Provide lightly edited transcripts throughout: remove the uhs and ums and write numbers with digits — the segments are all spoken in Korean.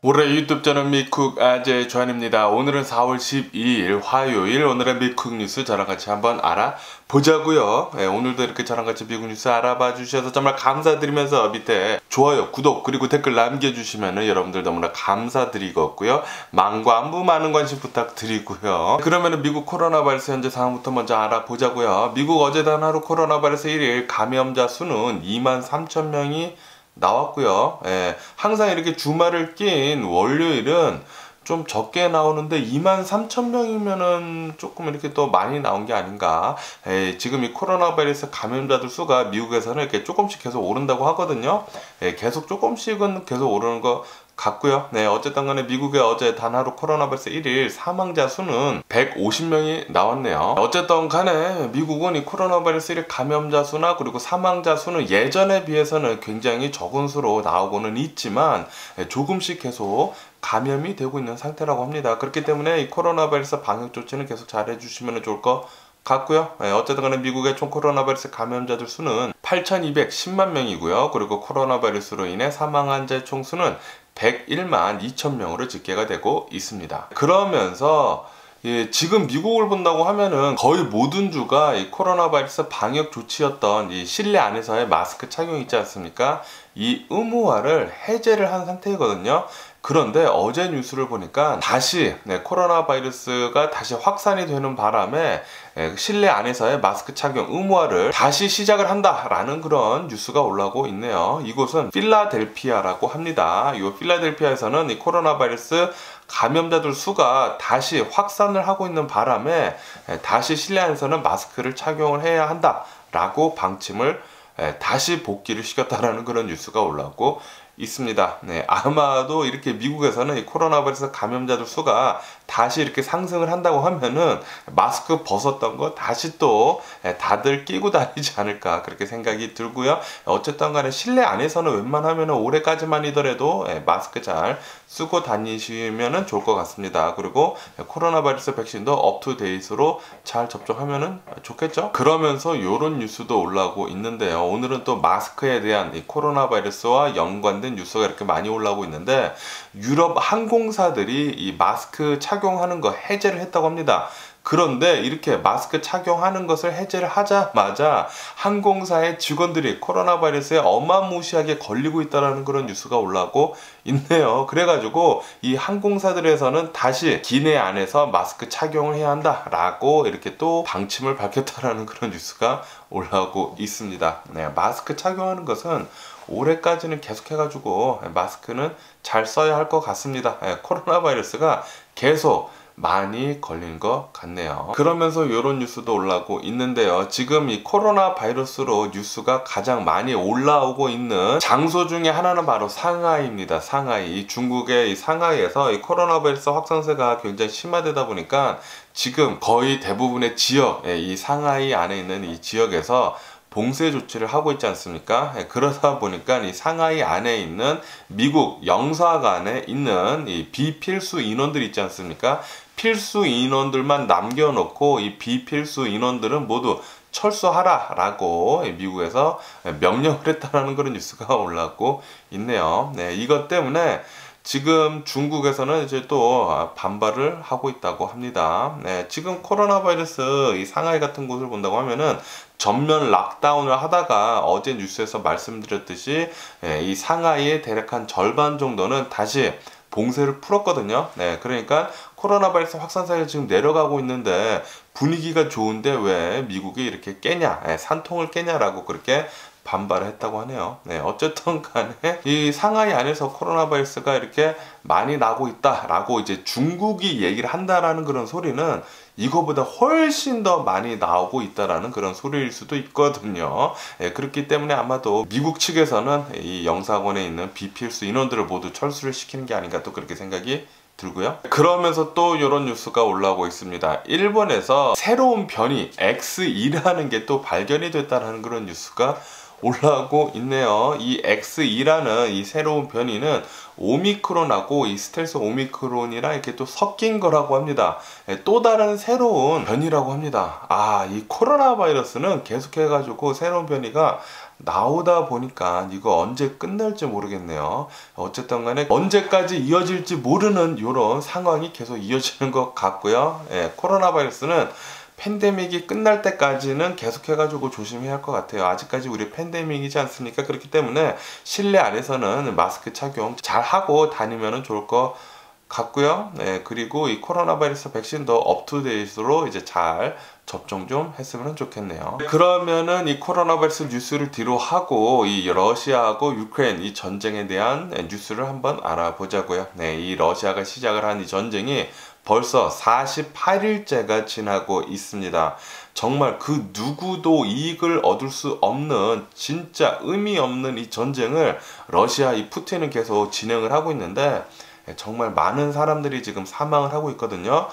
올해 유튜브 채널 미쿡 아재 조한입니다. 오늘은 4월 12일 화요일, 오늘의 미쿡 뉴스 저랑 같이 한번 알아보자고요. 오늘도 이렇게 저랑 같이 미국 뉴스 알아봐 주셔서 정말 감사드리면서 밑에 좋아요, 구독 그리고 댓글 남겨주시면 여러분들 너무나 감사드리겠고요. 망과 안부 많은 관심 부탁드리고요. 그러면 미국 코로나 바이러스 현재 상황부터 먼저 알아보자고요. 미국 어제 단 하루 코로나 바이러스 1일 감염자 수는 23,000명이 나왔고요. 항상 이렇게 주말을 낀 월요일은 좀 적게 나오는데 23,000명이면은 조금 이렇게 또 많이 나온 게 아닌가. 지금 이 코로나 바이러스 감염자들 수가 미국에서는 이렇게 조금씩 계속 오른다고 하거든요. 계속 조금씩은 계속 오르는 거 같고요. 어쨌든 간에 미국에 어제 단 하루 코로나 바이러스 1일 사망자 수는 150명이 나왔네요. 어쨌든 간에 미국은 이 코로나 바이러스 1일 감염자 수나 그리고 사망자 수는 예전에 비해서는 굉장히 적은 수로 나오고는 있지만 조금씩 계속 감염이 되고 있는 상태라고 합니다. 그렇기 때문에 이 코로나 바이러스 방역 조치는 계속 잘 해주시면 좋을 것 같고요. 어쨌든 간에 미국의 총 코로나 바이러스 감염자들 수는 8,210만 명이고요. 그리고 코로나 바이러스로 인해 사망한 자의 총수는 101만 2천 명으로 집계가 되고 있습니다. 그러면서 지금 미국을 본다고 하면은 거의 모든 주가 이 코로나 바이러스 방역 조치였던 이 실내 안에서의 마스크 착용 있지 않습니까? 이 의무화를 해제를 한 상태이거든요. 그런데 어제 뉴스를 보니까 다시 코로나 바이러스가 다시 확산이 되는 바람에 실내 안에서의 마스크 착용 의무화를 다시 시작을 한다라는 그런 뉴스가 올라오고 있네요. 이곳은 필라델피아라고 합니다. 이 필라델피아에서는 이 코로나 바이러스 감염자들 수가 다시 확산을 하고 있는 바람에 다시 실내 안에서는 마스크를 착용을 해야 한다라고 방침을 다시 복귀를 시켰다라는 그런 뉴스가 올라오고 있습니다. 아마도 이렇게 미국에서는 이 코로나 바이러스 감염자들 수가 다시 이렇게 상승을 한다고 하면은 마스크 벗었던 거 다시 또 다들 끼고 다니지 않을까 그렇게 생각이 들고요. 어쨌든 간에 실내 안에서는 웬만하면 올해까지만이더라도 마스크 잘 쓰고 다니시면 좋을 것 같습니다. 그리고 코로나 바이러스 백신도 업투데이트로 잘 접종하면 좋겠죠. 그러면서 이런 뉴스도 올라오고 있는데요. 오늘은 또 마스크에 대한 이 코로나 바이러스와 연관된 뉴스가 이렇게 많이 올라오고 있는데, 유럽 항공사들이 이 마스크 착용하는 거 해제를 했다고 합니다. 그런데 이렇게 마스크 착용하는 것을 해제를 하자마자 항공사의 직원들이 코로나 바이러스에 어마무시하게 걸리고 있다는 그런 뉴스가 올라오고 있네요. 그래가지고 이 항공사들에서는 다시 기내 안에서 마스크 착용을 해야 한다라고 이렇게 또 방침을 밝혔다라는 그런 뉴스가 올라오고 있습니다. 마스크 착용하는 것은 올해까지는 계속해가지고 마스크는 잘 써야 할 것 같습니다. 코로나 바이러스가 계속 많이 걸린 것 같네요. 그러면서 이런 뉴스도 올라오고 있는데요. 지금 이 코로나 바이러스로 뉴스가 가장 많이 올라오고 있는 장소 중에 하나는 바로 상하이입니다. 상하이. 이 중국의 이 상하이에서 이 코로나 바이러스 확산세가 굉장히 심화되다 보니까 지금 거의 대부분의 지역, 이 상하이 안에 있는 이 지역에서 봉쇄 조치를 하고 있지 않습니까? 그러다 보니까 이 상하이 안에 있는 미국 영사관에 있는 이 비필수 인원들 있지 않습니까? 필수 인원들만 남겨놓고 이 비필수 인원들은 모두 철수하라 라고 미국에서 명령을 했다는 그런 뉴스가 올라오고 있네요. 이것 때문에 지금 중국에서는 이제 또 반발을 하고 있다고 합니다. 지금 코로나 바이러스 이 상하이 같은 곳을 본다고 하면은 전면 락다운을 하다가 어제 뉴스에서 말씀드렸듯이 이 상하이의 대략 한 절반 정도는 다시 봉쇄를 풀었거든요. 그러니까 코로나 바이러스 확산세가 지금 내려가고 있는데 분위기가 좋은데 왜 미국이 이렇게 깨냐, 산통을 깨냐라고 그렇게 반발을 했다고 하네요. 어쨌든 간에 이 상하이 안에서 코로나 바이러스가 이렇게 많이 나고 있다라고 이제 중국이 얘기를 한다라는 그런 소리는 이거보다 훨씬 더 많이 나오고 있다라는 그런 소리일 수도 있거든요. 그렇기 때문에 아마도 미국 측에서는 이 영사관에 있는 비필수 인원들을 모두 철수를 시키는 게 아닌가 또 그렇게 생각이 들고요. 그러면서 또 이런 뉴스가 올라오고 있습니다. 일본에서 새로운 변이 X2라는 게 또 발견이 됐다는 그런 뉴스가 올라오고 있네요. 이 X2라는 이 새로운 변이는 오미크론하고 이 스텔스 오미크론이랑 이렇게 또 섞인 거라고 합니다. 또 다른 새로운 변이라고 합니다. 이 코로나 바이러스는 계속해가지고 새로운 변이가 나오다 보니까 이거 언제 끝날지 모르겠네요. 어쨌든 간에 언제까지 이어질지 모르는 이런 상황이 계속 이어지는 것 같고요. 코로나 바이러스는 팬데믹이 끝날 때까지는 계속해가지고 조심해야 할 것 같아요. 아직까지 우리 팬데믹이지 않습니까? 그렇기 때문에 실내 안에서는 마스크 착용 잘 하고 다니면 좋을 것 같고요. 그리고 이 코로나 바이러스 백신도 업투데이트로 이제 잘 접종 좀 했으면 좋겠네요. 그러면은 이 코로나 바이러스 뉴스를 뒤로 하고 이 러시아하고 유크레인 이 전쟁에 대한 뉴스를 한번 알아보자고요. 이 러시아가 시작을 한 이 전쟁이 벌써 48일째가 지나고 있습니다. 정말 그 누구도 이익을 얻을 수 없는 진짜 의미 없는 이 전쟁을 러시아 이 푸틴은 계속 진행을 하고 있는데 정말 많은 사람들이 지금 사망을 하고 있거든요.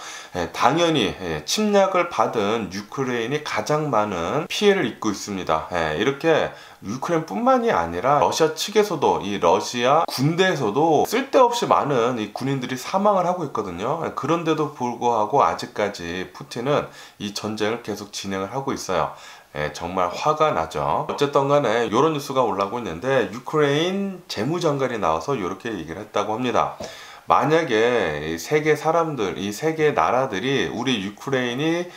당연히 침략을 받은 유크레인이 가장 많은 피해를 입고 있습니다. 이렇게 유크레인뿐만이 아니라 러시아 측에서도 이 러시아 군대에서도 쓸데없이 많은 이 군인들이 사망을 하고 있거든요. 그런데도 불구하고 아직까지 푸틴은 이 전쟁을 계속 진행을 하고 있어요. 정말 화가 나죠. 어쨌든 간에 이런 뉴스가 올라오고 있는데 유크레인 재무장관이 나와서 이렇게 얘기를 했다고 합니다. 만약에 세계 사람들, 이 세계 나라들이 우리 유크레인이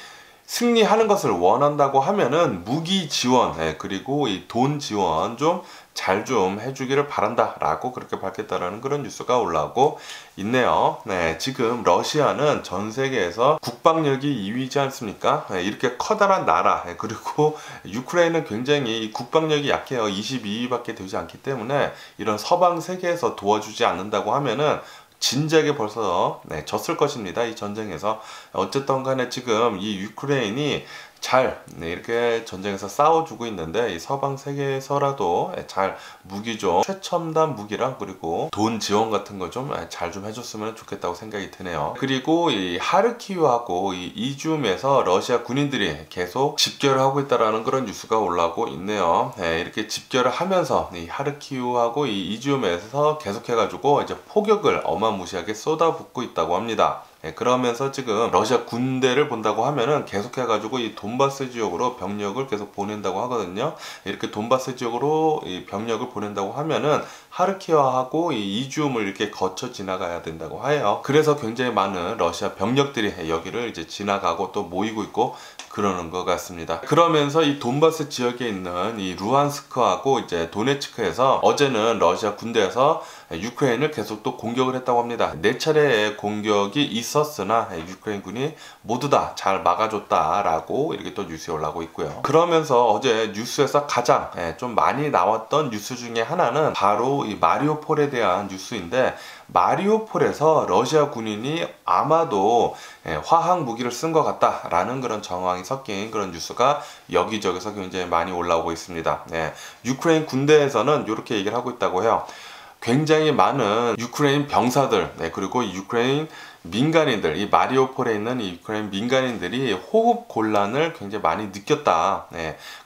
승리하는 것을 원한다고 하면은 무기 지원, 그리고 이 돈 지원 좀 잘 좀 해주기를 바란다 라고 그렇게 밝혔다라는 그런 뉴스가 올라오고 있네요. 지금 러시아는 전 세계에서 국방력이 2위지 않습니까? 이렇게 커다란 나라, 그리고 유크레인은 굉장히 국방력이 약해요. 22위밖에 되지 않기 때문에 이런 서방 세계에서 도와주지 않는다고 하면은 진작에 벌써 졌을 것입니다. 이 전쟁에서. 어쨌든 간에 지금 이 유크레인이 잘 이렇게 전쟁에서 싸워주고 있는데 이 서방 세계에서라도 잘 무기 좀 최첨단 무기랑 그리고 돈 지원 같은 거 좀 잘 좀 해줬으면 좋겠다고 생각이 드네요. 그리고 이 하르키우하고 이 이줌에서 러시아 군인들이 계속 집결을 하고 있다라는 그런 뉴스가 올라오고 있네요. 이렇게 집결을 하면서 이 하르키우하고 이 이줌에서 계속해가지고 이제 포격을 어마무시하게 쏟아붓고 있다고 합니다. 그러면서 지금 러시아 군대를 본다고 하면은 계속해가지고 이 돈바스 지역으로 병력을 계속 보낸다고 하거든요. 이렇게 돈바스 지역으로 이 병력을 보낸다고 하면은 하르키와하고 이 이줌을 이렇게 거쳐 지나가야 된다고 해요. 그래서 굉장히 많은 러시아 병력들이 여기를 이제 지나가고 또 모이고 있고 그러는 것 같습니다. 그러면서 이 돈바스 지역에 있는 이 루안스크하고 이제 도네츠크에서 어제는 러시아 군대에서 유크레인을 계속 또 공격을 했다고 합니다. 4차례의 공격이 있었으나 유크레인 군이 모두 다 잘 막아줬다라고 이렇게 또 뉴스에 올라오고 있고요. 그러면서 어제 뉴스에서 가장 좀 많이 나왔던 뉴스 중에 하나는 바로 이 마리우폴에 대한 뉴스인데, 마리우폴에서 러시아 군인이 아마도 화학 무기를 쓴 것 같다라는 그런 정황이 섞인 그런 뉴스가 여기저기서 굉장히 많이 올라오고 있습니다. 유크레인 군대에서는 이렇게 얘기를 하고 있다고 해요. 굉장히 많은 유크레인 병사들, 그리고 유크레인 민간인들, 이 마리우폴에 있는 이 유크레인 민간인들이 호흡 곤란을 굉장히 많이 느꼈다.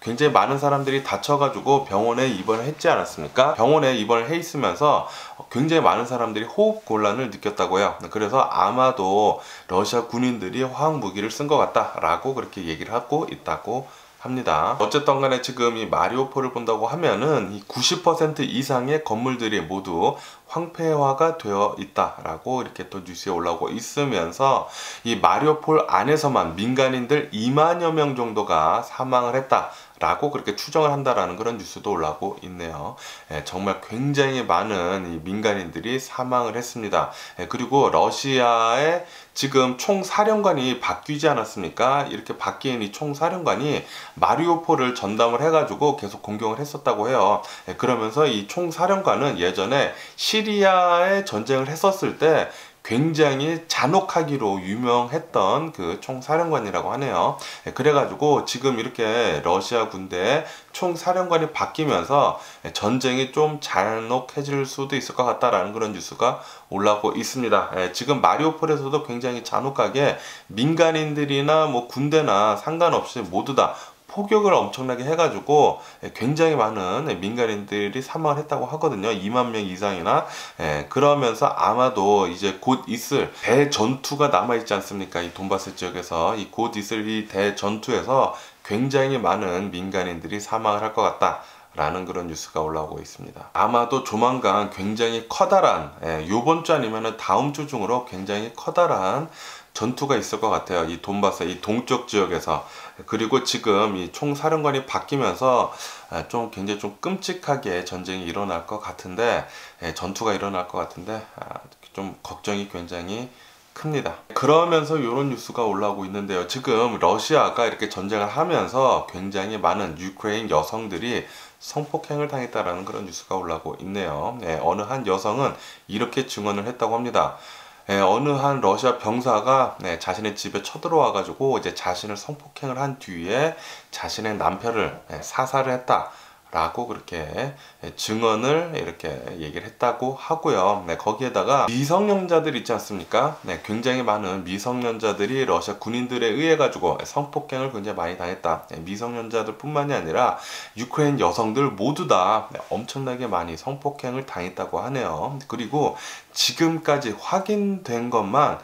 굉장히 많은 사람들이 다쳐가지고 병원에 입원을 했지 않았습니까? 병원에 입원을 해 있으면서 굉장히 많은 사람들이 호흡 곤란을 느꼈다고 해요. 그래서 아마도 러시아 군인들이 화학 무기를 쓴 것 같다라고 그렇게 얘기를 하고 있다고 합니다. 어쨌든 간에 지금 이 마리우폴을 본다고 하면은 이 90% 이상의 건물들이 모두 황폐화가 되어 있다라고 이렇게 또 뉴스에 올라오고 있으면서 이 마리우폴 안에서만 민간인들 2만여 명 정도가 사망을 했다 라고 그렇게 추정을 한다라는 그런 뉴스도 올라오고 있네요. 정말 굉장히 많은 이 민간인들이 사망을 했습니다. 그리고 러시아의 지금 총사령관이 바뀌지 않았습니까? 이렇게 바뀐 이 총사령관이 마리우폴을 전담을 해가지고 계속 공격을 했었다고 해요. 그러면서 이 총사령관은 예전에 시리아에 전쟁을 했었을 때 굉장히 잔혹하기로 유명했던 그 총사령관이라고 하네요. 그래가지고 지금 이렇게 러시아 군대 총사령관이 바뀌면서 전쟁이 좀 잔혹해질 수도 있을 것 같다라는 그런 뉴스가 올라오고 있습니다. 지금 마리우폴에서도 굉장히 잔혹하게 민간인들이나 뭐 군대나 상관없이 모두 다 폭격을 엄청나게 해가지고 굉장히 많은 민간인들이 사망을 했다고 하거든요. 2만 명 이상이나. 그러면서 아마도 이제 곧 있을 대전투가 남아있지 않습니까? 이 돈바스 지역에서 이 곧 있을 이 대전투에서 굉장히 많은 민간인들이 사망을 할 것 같다 라는 그런 뉴스가 올라오고 있습니다. 아마도 조만간 굉장히 커다란, 요번 주 아니면 다음 주 중으로 굉장히 커다란 전투가 있을 것 같아요. 이 돈바스, 이 동쪽 지역에서. 그리고 지금 이 총사령관이 바뀌면서 좀 굉장히 좀 끔찍하게 전쟁이 일어날 것 같은데, 전투가 일어날 것 같은데, 좀 걱정이 굉장히 큽니다. 그러면서 이런 뉴스가 올라오고 있는데요. 지금 러시아가 이렇게 전쟁을 하면서 굉장히 많은 유크레인 여성들이 성폭행을 당했다라는 그런 뉴스가 올라오고 있네요. 어느 한 여성은 이렇게 증언을 했다고 합니다. 어느 한 러시아 병사가 자신의 집에 쳐들어와 가지고 이제 자신을 성폭행을 한 뒤에 자신의 남편을 사살을 했다 라고 그렇게 증언을 이렇게 얘기를 했다고 하고요. 거기에다가 미성년자들 있지 않습니까? 굉장히 많은 미성년자들이 러시아 군인들에 의해 가지고 성폭행을 굉장히 많이 당했다. 미성년자들 뿐만이 아니라 유크레인 여성들 모두 다 엄청나게 많이 성폭행을 당했다고 하네요. 그리고 지금까지 확인된 것만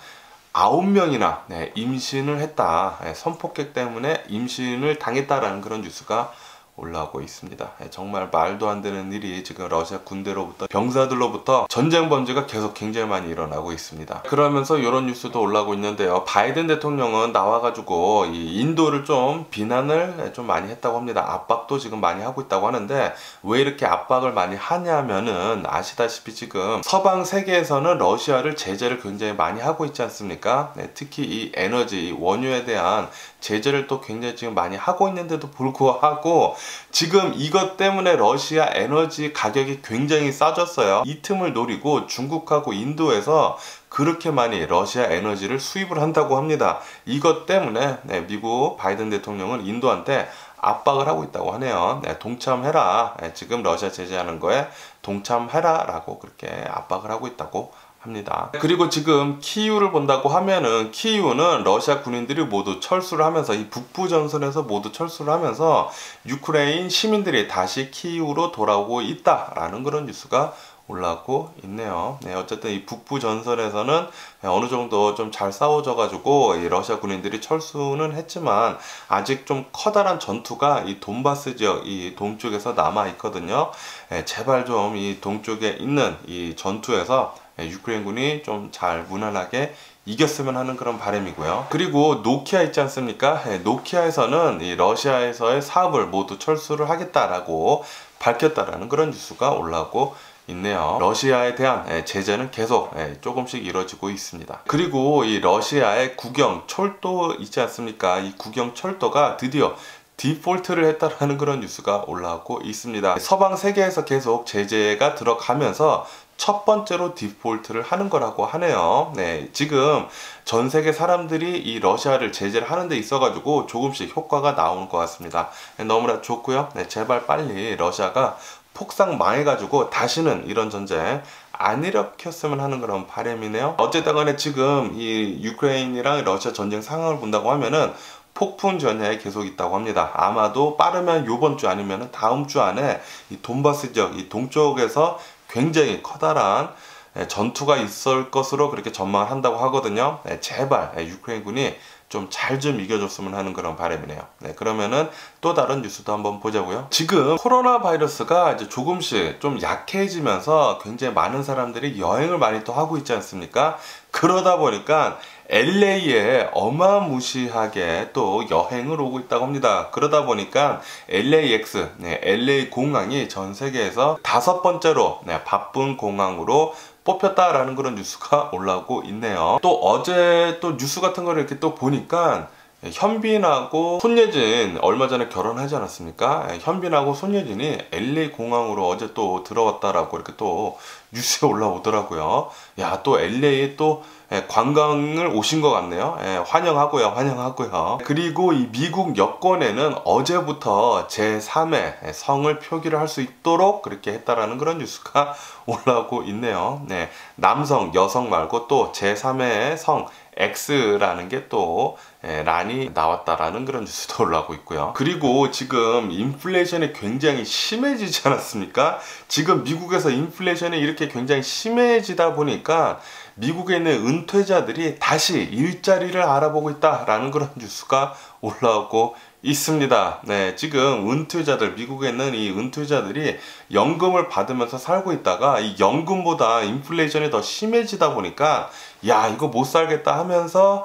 9명이나 임신을 했다. 성폭행 때문에 임신을 당했다라는 그런 뉴스가 올라오고 있습니다. 정말 말도 안 되는 일이 지금 러시아 군대로부터 병사들로부터 전쟁 범죄가 계속 굉장히 많이 일어나고 있습니다. 그러면서 이런 뉴스도 올라오고 있는데요. 바이든 대통령은 나와가지고 이 인도를 좀 비난을 좀 많이 했다고 합니다. 압박도 지금 많이 하고 있다고 하는데 왜 이렇게 압박을 많이 하냐면은 아시다시피 지금 서방 세계에서는 러시아를 제재를 굉장히 많이 하고 있지 않습니까? 특히 이 에너지, 이 원유에 대한 제재를 또 굉장히 지금 많이 하고 있는데도 불구하고 지금 이것 때문에 러시아 에너지 가격이 굉장히 싸졌어요. 이 틈을 노리고 중국하고 인도에서 그렇게 많이 러시아 에너지를 수입을 한다고 합니다. 이것 때문에 미국 바이든 대통령은 인도한테 압박을 하고 있다고 하네요. 동참해라. 지금 러시아 제재하는 거에 동참해라 라고 그렇게 압박을 하고 있다고 합니다. 그리고 지금 키이우를 본다고 하면은 키이우는 러시아 군인들이 모두 철수를 하면서 이 북부 전선에서 모두 철수를 하면서 유크레인 시민들이 다시 키이우로 돌아오고 있다라는 그런 뉴스가 올라오고 있네요. 어쨌든 이 북부 전선에서는 어느 정도 좀 잘 싸워져 가지고 이 러시아 군인들이 철수는 했지만 아직 좀 커다란 전투가 이 돈바스 지역, 이 동쪽에서 남아 있거든요. 제발 좀 이 동쪽에 있는 이 전투에서 유크레인군이 좀 잘 무난하게 이겼으면 하는 그런 바람이고요. 그리고 노키아 있지 않습니까? 노키아에서는 이 러시아에서의 사업을 모두 철수를 하겠다라고 밝혔다라는 그런 뉴스가 올라오고 있네요. 러시아에 대한 제재는 계속 조금씩 이루어지고 있습니다. 그리고 이 러시아의 국영 철도 있지 않습니까? 이 국영 철도가 드디어 디폴트를 했다라는 그런 뉴스가 올라오고 있습니다. 서방 세계에서 계속 제재가 들어가면서 첫 번째로 디폴트를 하는 거라고 하네요. 지금 전 세계 사람들이 이 러시아를 제재를 하는 데 있어가지고 조금씩 효과가 나오는 것 같습니다. 너무나 좋고요. 제발 빨리 러시아가 폭삭 망해가지고 다시는 이런 전쟁 안 일으켰으면 하는 그런 바람이네요. 어쨌든 간에 지금 이 유크레인이랑 러시아 전쟁 상황을 본다고 하면은 폭풍 전야에 계속 있다고 합니다. 아마도 빠르면 요번 주 아니면 다음 주 안에 이 돈바스 지역, 이 동쪽에서 굉장히 커다란 전투가 있을 것으로 그렇게 전망을 한다고 하거든요. 제발 유크레인군이 좀 잘 좀 이겨줬으면 하는 그런 바람이네요. 그러면은 또 다른 뉴스도 한번 보자고요. 지금 코로나 바이러스가 이제 조금씩 좀 약해지면서 굉장히 많은 사람들이 여행을 많이 또 하고 있지 않습니까? 그러다 보니까 LA에 어마무시하게 또 여행을 오고 있다고 합니다. 그러다 보니까 LAX, LA 공항이 전 세계에서 5번째로 바쁜 공항으로 뽑혔다라는 그런 뉴스가 올라오고 있네요. 또 어제 또 뉴스 같은 거를 이렇게 또 보니까 현빈하고 손예진 얼마 전에 결혼하지 않았습니까? 현빈하고 손예진이 LA 공항으로 어제 또 들어왔다라고 이렇게 또 뉴스에 올라오더라고요. 야, 또 LA에 또 관광을 오신 것 같네요. 환영하고요, 환영하고요. 그리고 이 미국 여권에는 어제부터 제3의 성을 표기를 할 수 있도록 그렇게 했다라는 그런 뉴스가 올라오고 있네요. 남성, 여성 말고 또 제3의 성 X라는 게 또 란이 나왔다라는 그런 뉴스도 올라오고 있고요. 그리고 지금 인플레이션이 굉장히 심해지지 않았습니까? 지금 미국에서 인플레이션이 이렇게 굉장히 심해지다 보니까 미국에 있는 은퇴자들이 다시 일자리를 알아보고 있다라는 그런 뉴스가 올라오고 있습니다. 네, 지금 은퇴자들, 미국에 있는 이 은퇴자들이 연금을 받으면서 살고 있다가 이 연금보다 인플레이션이 더 심해지다 보니까 야, 이거 못 살겠다 하면서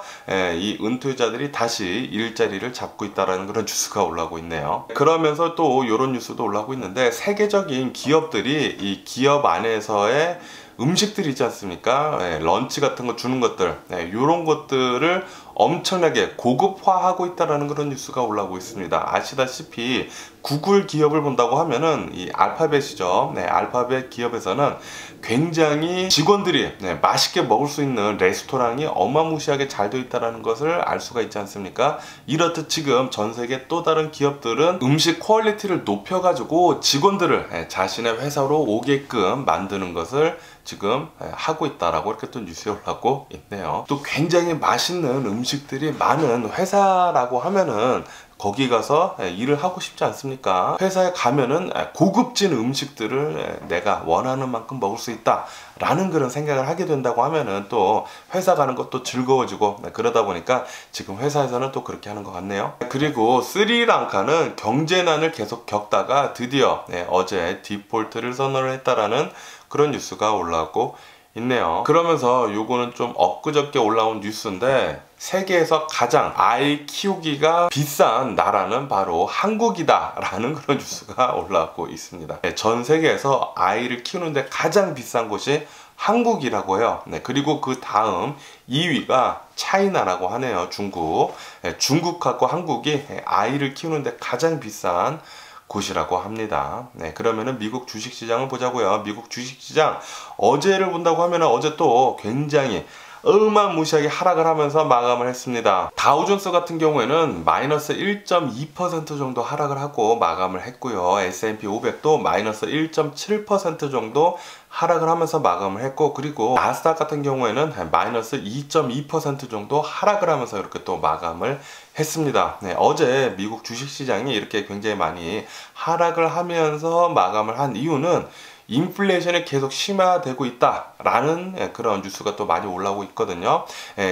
이 은퇴자들이 다시 일자리를 잡고 있다라는 그런 뉴스가 올라오고 있네요. 그러면서 또 이런 뉴스도 올라오고 있는데, 세계적인 기업들이 이 기업 안에서의 음식들 있지 않습니까? 런치 같은 거 주는 것들, 이런 것들을 엄청나게 고급화하고 있다라는 그런 뉴스가 올라오고 있습니다. 아시다시피 구글 기업을 본다고 하면은 이 알파벳이죠. 알파벳 기업에서는 굉장히 직원들이 맛있게 먹을 수 있는 레스토랑이 어마무시하게 잘 되어 있다는 것을 알 수가 있지 않습니까? 이렇듯 지금 전 세계 또 다른 기업들은 음식 퀄리티를 높여가지고 직원들을 자신의 회사로 오게끔 만드는 것을 지금 하고 있다라고 이렇게 또 뉴스에 올라오고 있네요. 또 굉장히 맛있는 음식들이 많은 회사라고 하면은 거기 가서 일을 하고 싶지 않습니까? 회사에 가면은 고급진 음식들을 내가 원하는 만큼 먹을 수 있다 라는 그런 생각을 하게 된다고 하면은 또 회사 가는 것도 즐거워지고, 그러다 보니까 지금 회사에서는 또 그렇게 하는 것 같네요. 그리고 스리랑카는 경제난을 계속 겪다가 드디어 어제 디폴트를 선언을 했다라는 그런 뉴스가 올라오고 있네요. 그러면서 요거는 좀 엊그저께 올라온 뉴스인데, 세계에서 가장 아이 키우기가 비싼 나라는 바로 한국이다 라는 그런 뉴스가 올라오고 있습니다. 전 세계에서 아이를 키우는데 가장 비싼 곳이 한국이라고 해요. 그리고 그 다음 2위가 차이나라고 하네요. 중국. 중국하고 한국이 아이를 키우는데 가장 비싼 곳이라고 합니다. 그러면은 미국 주식시장을 보자고요. 미국 주식시장 어제를 본다고 하면은 어제 또 굉장히 어마무시하게 하락을 하면서 마감을 했습니다. 다우존스 같은 경우에는 마이너스 1.2% 정도 하락을 하고 마감을 했고요. S&P 500도 마이너스 1.7% 정도 하락을 하면서 마감을 했고, 그리고 나스닥 같은 경우에는 마이너스 2.2% 정도 하락을 하면서 이렇게 또 마감을 했습니다. 어제 미국 주식시장이 이렇게 굉장히 많이 하락을 하면서 마감을 한 이유는 인플레이션이 계속 심화되고 있다라는 그런 뉴스가 또 많이 올라오고 있거든요.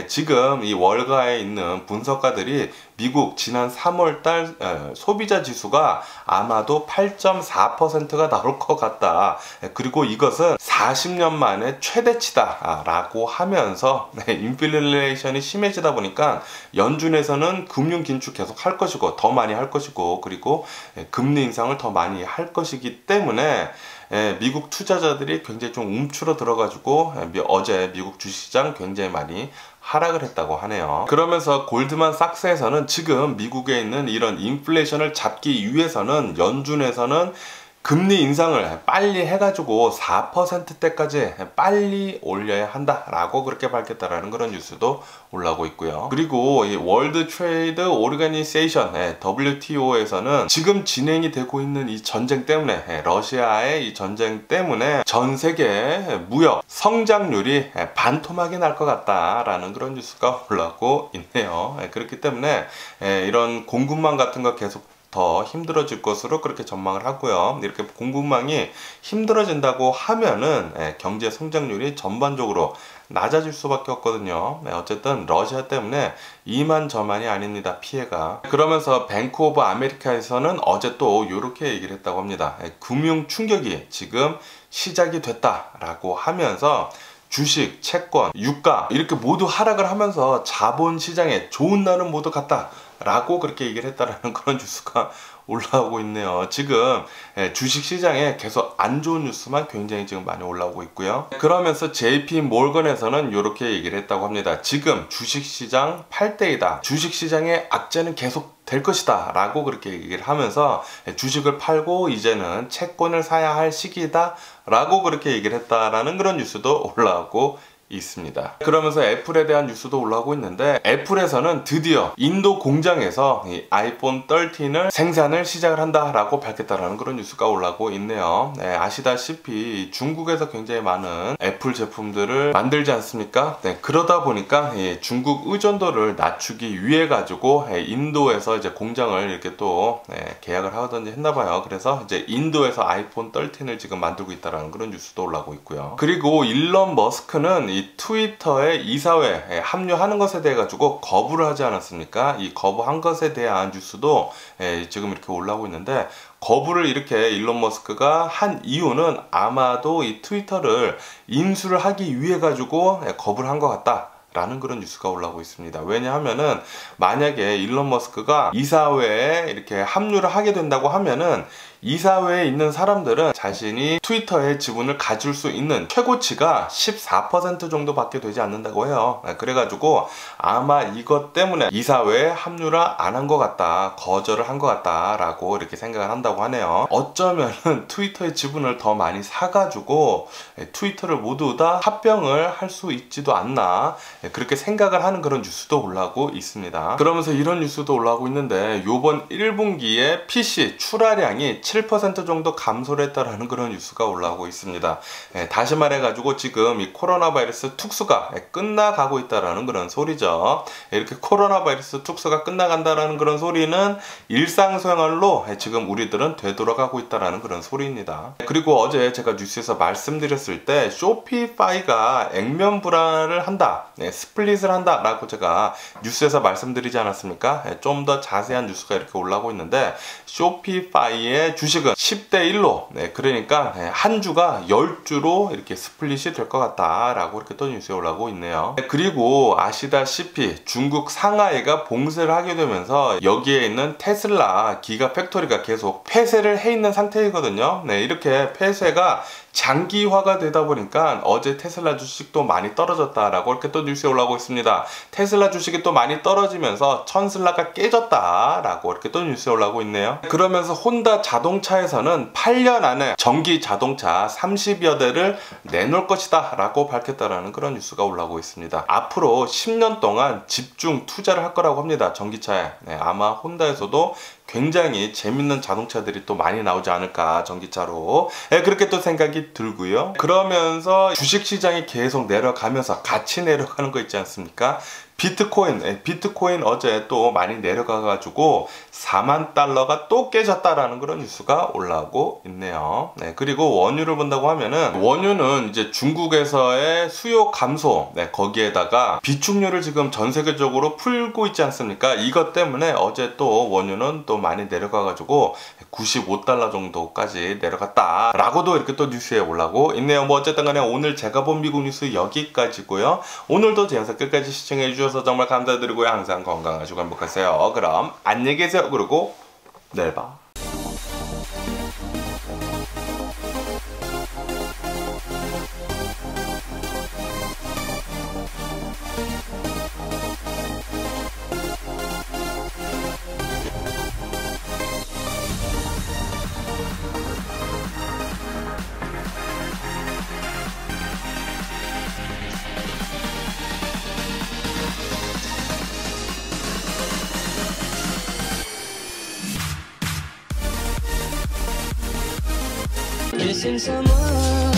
지금 이 월가에 있는 분석가들이 미국 지난 3월달 소비자 지수가 아마도 8.4%가 나올 것 같다. 그리고 이것은 40년 만에 최대치다 라고 하면서 인플레이션이 심해지다 보니까 연준에서는 금융 긴축 계속 할 것이고 더 많이 할 것이고, 그리고 금리 인상을 더 많이 할 것이기 때문에 미국 투자자들이 굉장히 좀 움츠러 들어가지고 어제 미국 주식시장 굉장히 많이 하락을 했다고 하네요. 그러면서 골드만삭스에서는 지금 미국에 있는 이런 인플레이션을 잡기 위해서는 연준에서는 금리 인상을 빨리 해가지고 4%대까지 빨리 올려야 한다라고 그렇게 밝혔다라는 그런 뉴스도 올라오고 있고요. 그리고 이 월드 트레이드 오르가니세이션 WTO에서는 지금 진행이 되고 있는 이 전쟁 때문에, 러시아의 이 전쟁 때문에 전 세계 무역 성장률이 반토막이 날 것 같다라는 그런 뉴스가 올라오고 있네요. 그렇기 때문에 이런 공급망 같은 거 계속 더 힘들어질 것으로 그렇게 전망을 하고요. 이렇게 공급망이 힘들어진다고 하면은 경제 성장률이 전반적으로 낮아질 수밖에 없거든요. 어쨌든 러시아 때문에 이만저만이 아닙니다. 피해가. 그러면서 뱅크 오브 아메리카에서는 어제 또 이렇게 얘기를 했다고 합니다. 금융 충격이 지금 시작이 됐다라고 하면서 주식, 채권, 유가 이렇게 모두 하락을 하면서 자본시장에 좋은 날은 모두 갔다 라고 그렇게 얘기를 했다라는 그런 뉴스가 올라오고 있네요. 지금 주식시장에 계속 안 좋은 뉴스만 굉장히 지금 많이 올라오고 있고요. 그러면서 JP 몰건에서는 이렇게 얘기를 했다고 합니다. 지금 주식시장 8대이다. 주식시장의 악재는 계속 될 것이다 라고 그렇게 얘기를 하면서 주식을 팔고 이제는 채권을 사야 할 시기다 라고 그렇게 얘기를 했다라는 그런 뉴스도 올라오고 있습니다. 그러면서 애플에 대한 뉴스도 올라오고 있는데, 애플에서는 드디어 인도 공장에서 이 아이폰 13을 생산을 시작을 한다라고 밝혔다라는 그런 뉴스가 올라오고 있네요. 아시다시피 중국에서 굉장히 많은 애플 제품들을 만들지 않습니까? 그러다 보니까 중국 의존도를 낮추기 위해 가지고 인도에서 이제 공장을 이렇게 또 계약을 하든지 했나봐요. 그래서 이제 인도에서 아이폰 13을 지금 만들고 있다라는 그런 뉴스도 올라오고 있고요. 그리고 일론 머스크는 이 트위터의 이사회에 합류하는 것에 대해 가지고 거부를 하지 않았습니까? 이 거부한 것에 대한 뉴스도 지금 이렇게 올라오고 있는데, 거부를 이렇게 일론 머스크가 한 이유는 아마도 이 트위터를 인수를 하기 위해 가지고 거부를 한 것 같다 라는 그런 뉴스가 올라오고 있습니다. 왜냐하면은 만약에 일론 머스크가 이사회에 이렇게 합류를 하게 된다고 하면은 이사회에 있는 사람들은 자신이 트위터의 지분을 가질 수 있는 최고치가 14% 정도밖에 되지 않는다고 해요. 그래가지고 아마 이것 때문에 이사회에 합류를 안 한 것 같다, 거절을 한 것 같다 라고 이렇게 생각을 한다고 하네요. 어쩌면은 트위터의 지분을 더 많이 사가지고 트위터를 모두 다 합병을 할 수 있지도 않나, 그렇게 생각을 하는 그런 뉴스도 올라오고 있습니다. 그러면서 이런 뉴스도 올라오고 있는데, 요번 1분기에 PC 출하량이 7% 정도 감소를 했다라는 그런 뉴스가 올라오고 있습니다. 다시 말해가지고 지금 이 코로나 바이러스 특수가 끝나가고 있다라는 그런 소리죠. 이렇게 코로나 바이러스 특수가 끝나간다라는 그런 소리는 일상생활로 지금 우리들은 되돌아가고 있다라는 그런 소리입니다. 그리고 어제 제가 뉴스에서 말씀드렸을 때 쇼피파이가 액면 불안을 한다, 스플릿을 한다 라고 제가 뉴스에서 말씀드리지 않았습니까? 좀 더 자세한 뉴스가 이렇게 올라오고 있는데, 쇼피파이의 주식은 10대 1로, 그러니까 한 주가 10주로 이렇게 스플릿이 될 것 같다 라고 이렇게 또 뉴스에 올라오고 있네요. 그리고 아시다시피 중국 상하이가 봉쇄를 하게 되면서 여기에 있는 테슬라 기가 팩토리가 계속 폐쇄를 해 있는 상태이거든요. 이렇게 폐쇄가 장기화가 되다 보니까 어제 테슬라 주식도 많이 떨어졌다라고 이렇게 또 뉴스에 올라오고 있습니다. 테슬라 주식이 또 많이 떨어지면서 천슬라가 깨졌다라고 이렇게 또 뉴스에 올라오고 있네요. 그러면서 혼다 자동차에서는 8년 안에 전기 자동차 30여 대를 내놓을 것이다 라고 밝혔다라는 그런 뉴스가 올라오고 있습니다. 앞으로 10년 동안 집중 투자를 할 거라고 합니다. 전기차에. 아마 혼다에서도 굉장히 재밌는 자동차들이 또 많이 나오지 않을까, 전기차로. 그렇게 또 생각이 들고요. 그러면서 주식시장이 계속 내려가면서 같이 내려가는 거 있지 않습니까? 비트코인 어제 또 많이 내려가가지고 4만 달러가 또 깨졌다라는 그런 뉴스가 올라오고 있네요. 그리고 원유를 본다고 하면은, 원유는 이제 중국에서의 수요 감소, 거기에다가 비축료를 지금 전 세계적으로 풀고 있지 않습니까? 이것 때문에 어제 또 원유는 또 많이 내려가가지고 95달러 정도까지 내려갔다라고도 이렇게 또 뉴스에 올라오고 있네요. 뭐 어쨌든 간에 오늘 제가 본 미국 뉴스 여기까지고요. 오늘도 제 영상 끝까지 시청해 주셔서 정말 감사드리고요. 항상 건강하시고 행복하세요. 그럼 안녕히 계세요. 그리고 내일 봐. Missing someone